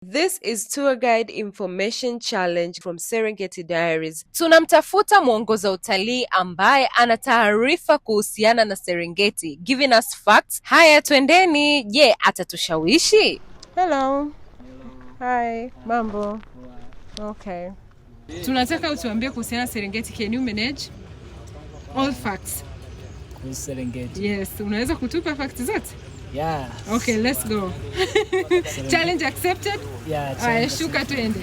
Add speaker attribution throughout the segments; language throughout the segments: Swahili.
Speaker 1: This is Tour Guide Information Challenge from Serengeti Diaries. Tunamtafuta mwongoza utalii ambaye ana taarifa kuhusiana na Serengeti, giving us facts. Haya, twendeni. Je, atatushawishi? Hello. Hi, mambo. Okay. Tunataka utuambie kuhusiana na Serengeti. Can you manage all facts?
Speaker 2: Serengeti.
Speaker 1: Yes, unaweza kutupa facts zote?
Speaker 2: Yeah.
Speaker 1: Okay, let's go. Challenge accepted?
Speaker 2: Yeah.
Speaker 1: Shuka tuende.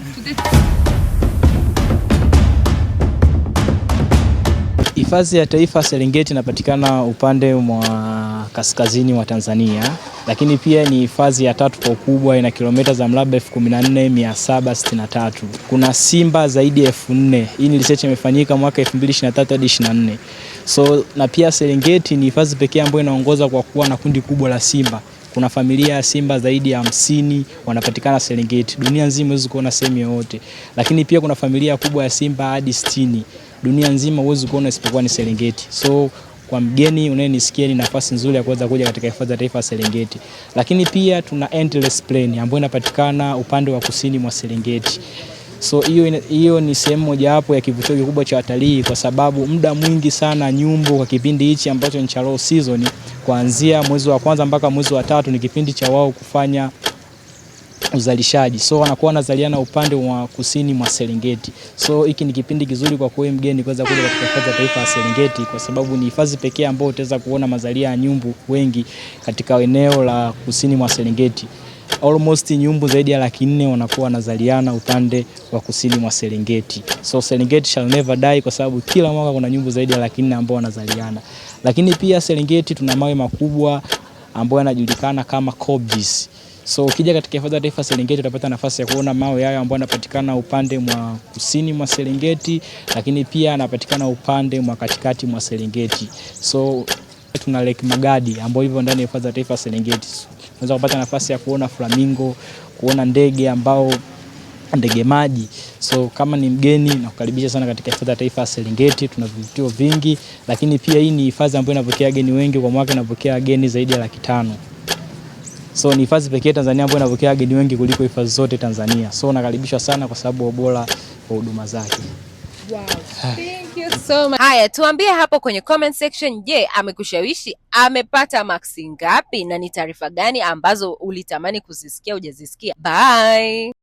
Speaker 2: Hifadhi ya Taifa Serengeti inapatikana upande mwa kaskazini wa Tanzania, lakini pia ni hifadhi ya tatu kwa ukubwa, ina kilomita za mraba 14,763. Kuna simba zaidi ya 4,000. Hii ni research imefanyika mwaka 2023 hadi 24. So na pia Serengeti ni hifadhi pekee ambayo inaongoza kwa kuwa na kundi kubwa la simba. Kuna familia ya simba zaidi ya 50 wanapatikana Serengeti. Dunia nzima huwezi kuona sehemu yoyote. Lakini pia kuna familia kubwa ya simba hadi 60. Dunia nzima huwezi kuona isipokuwa ni Serengeti. So kwa mgeni unayenisikia, ni nafasi nzuri ya kuweza kuja katika hifadhi ya taifa ya Serengeti. Lakini pia tuna Endless Plain ambayo inapatikana upande wa kusini mwa Serengeti. So hiyo ni sehemu moja hapo ya kivutio kikubwa cha watalii, kwa sababu muda mwingi sana nyumbu kwa kipindi hichi ambacho ni cha low season, kuanzia mwezi wa kwanza mpaka mwezi wa 3 ni kipindi cha wao kufanya uzalishaji. So wanakuwa wanazaliana upande wa kusini mwa Serengeti. So hiki ni kipindi kizuri kwa kwa mgeni kuweza kuja katika hifadhi ya taifa ya Serengeti, kwa sababu ni hifadhi pekee ambayo utaweza kuona mazalia ya nyumbu wengi katika eneo la kusini mwa Serengeti. Almost nyumbu zaidi ya 400,000 wanakuwa wanazaliana upande wa kusini mwa Serengeti. So Serengeti shall never die, kwa sababu kila mwaka kuna nyumbu zaidi ya 400,000 ambao wanazaliana. Lakini pia Serengeti tuna mawe makubwa ambayo yanajulikana kama cobbles. So ukija katika hifadhi ya taifa Serengeti utapata nafasi ya kuona mawe hayo ambayo yanapatikana upande mwa kusini mwa Serengeti, lakini pia yanapatikana upande mwa katikati mwa Serengeti. So tuna Lake Magadi ambayo hivyo ndani ya hifadhi ya taifa Serengeti. Unaweza kupata nafasi ya kuona flamingo, kuona ndege maji. So kama ni mgeni, nakukaribisha sana katika hifadhi ya taifa Serengeti. Tuna vivutio vingi, lakini pia hii ni hifadhi ambayo inapokea wageni wengi kwa mwaka, inapokea wageni zaidi ya 500,000. So ni hifadhi pekee Tanzania ambayo inapokea wageni wengi kuliko hifadhi zote Tanzania. So nakaribishwa sana kwa sababu ya ubora wa huduma zake.
Speaker 1: Wow. Thank you so much. Haya, tuambie hapo kwenye comment section, je, amekushawishi? Amepata maksi ngapi? Na ni taarifa gani ambazo ulitamani kuzisikia hujazisikia? Bye.